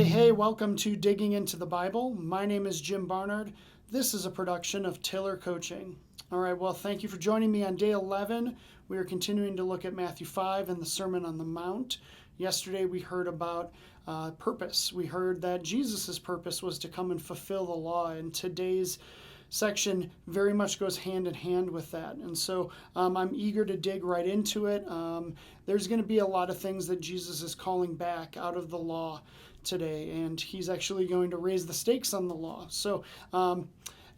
Hey, welcome to Digging into the Bible. My name is Jim Barnard. This is a production of Tiller Coaching. All right, well, thank you for joining me on day 11. We are continuing to look at Matthew 5 and the Sermon on the Mount. Yesterday we heard about purpose. We heard that Jesus' purpose was to come and fulfill the law, and today's section very much goes hand in hand with that. And so I'm eager to dig right into it. There's going to be a lot of things that Jesus is calling back out of the law today, and he's actually going to raise the stakes on the law. So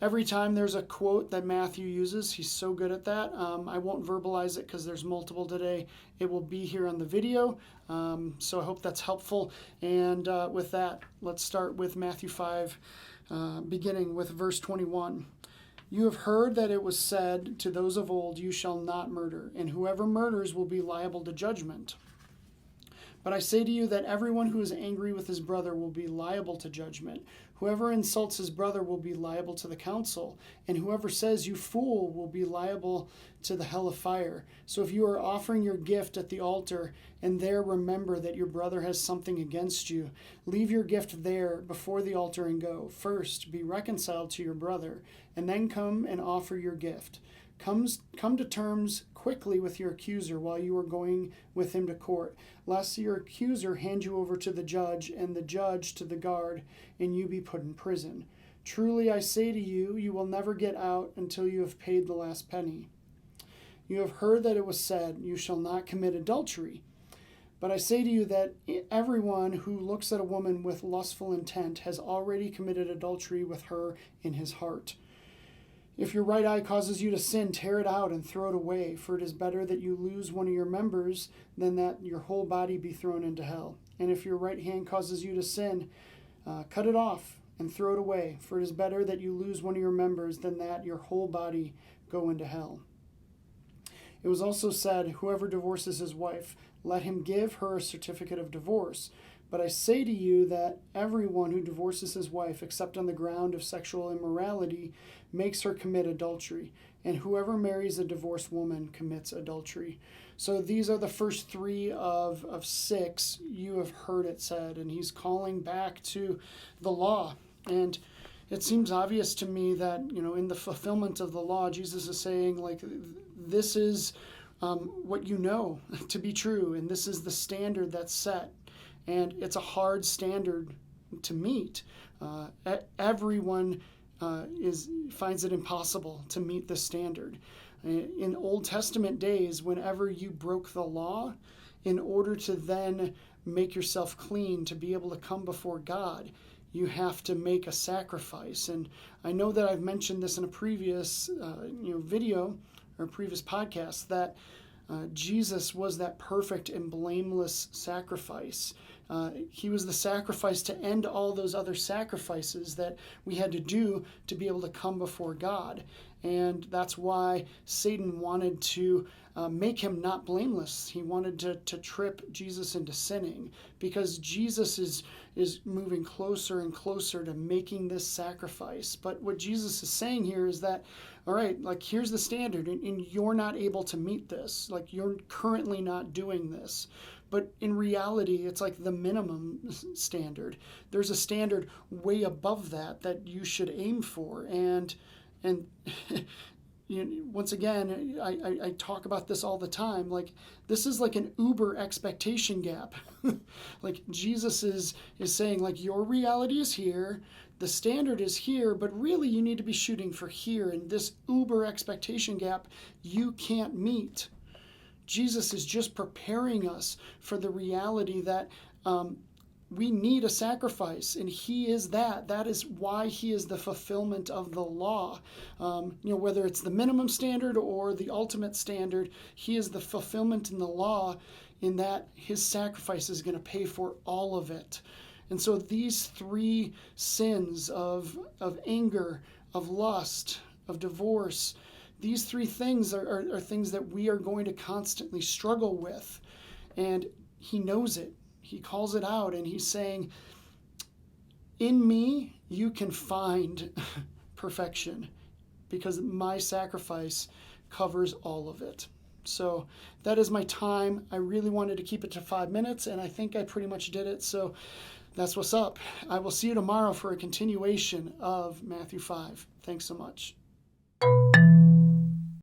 every time there's a quote that Matthew uses, he's so good at that. I won't verbalize it because there's multiple today. It will be here on the video, so I hope that's helpful. And with that, let's start with Matthew 5, beginning with verse 21. You have heard that it was said to those of old, you shall not murder, and whoever murders will be liable to judgment. But I say to you that everyone who is angry with his brother will be liable to judgment. Whoever insults his brother will be liable to the council, and whoever says, you fool, will be liable to the hell of fire. So if you are offering your gift at the altar, and there remember that your brother has something against you, leave your gift there before the altar and go. First, be reconciled to your brother, and then come and offer your gift. Come to terms quickly with your accuser while you are going with him to court, lest your accuser hand you over to the judge, and the judge to the guard, and you be put in prison. Truly I say to you, you will never get out until you have paid the last penny. You have heard that it was said, you shall not commit adultery. But I say to you that everyone who looks at a woman with lustful intent has already committed adultery with her in his heart. If your right eye causes you to sin, tear it out and throw it away, for it is better that you lose one of your members than that your whole body be thrown into hell. And if your right hand causes you to sin, cut it off and throw it away, for it is better that you lose one of your members than that your whole body go into hell. It was also said, whoever divorces his wife, let him give her a certificate of divorce. But I say to you that everyone who divorces his wife, except on the ground of sexual immorality, makes her commit adultery. And whoever marries a divorced woman commits adultery. So these are the first three of 6. You have heard it said. And he's calling back to the law. And it seems obvious to me that, in the fulfillment of the law, Jesus is saying, this is what you know to be true. And this is the standard that's set. And it's a hard standard to meet. Everyone finds it impossible to meet this standard. In Old Testament days, whenever you broke the law, in order to then make yourself clean, to be able to come before God, you have to make a sacrifice. And I know that I've mentioned this in a previous video or previous podcast, that Jesus was that perfect and blameless sacrifice. He was the sacrifice to end all those other sacrifices that we had to do to be able to come before God. And that's why Satan wanted to make him not blameless. He wanted to trip Jesus into sinning, because Jesus is moving closer and closer to making this sacrifice. But what Jesus is saying here is that, all right, here's the standard, and you're not able to meet this. You're currently not doing this. But in reality, it's like the minimum standard. There's a standard way above that you should aim for. And once again, I talk about this all the time. This is like an uber expectation gap. Jesus is saying, your reality is here, the standard is here, but really you need to be shooting for here. And this uber expectation gap you can't meet. Jesus is just preparing us for the reality that we need a sacrifice, and he is that. That is why he is the fulfillment of the law. Whether it's the minimum standard or the ultimate standard, he is the fulfillment in the law, in that his sacrifice is going to pay for all of it. And so these 3 sins of anger, of lust, of divorce, these 3 things are things that we are going to constantly struggle with. And he knows it. He calls it out, and he's saying, in me, you can find perfection, because my sacrifice covers all of it. So that is my time. I really wanted to keep it to 5 minutes, and I think I pretty much did it. So That's what's up. I will see you tomorrow for a continuation of Matthew 5. Thanks so much.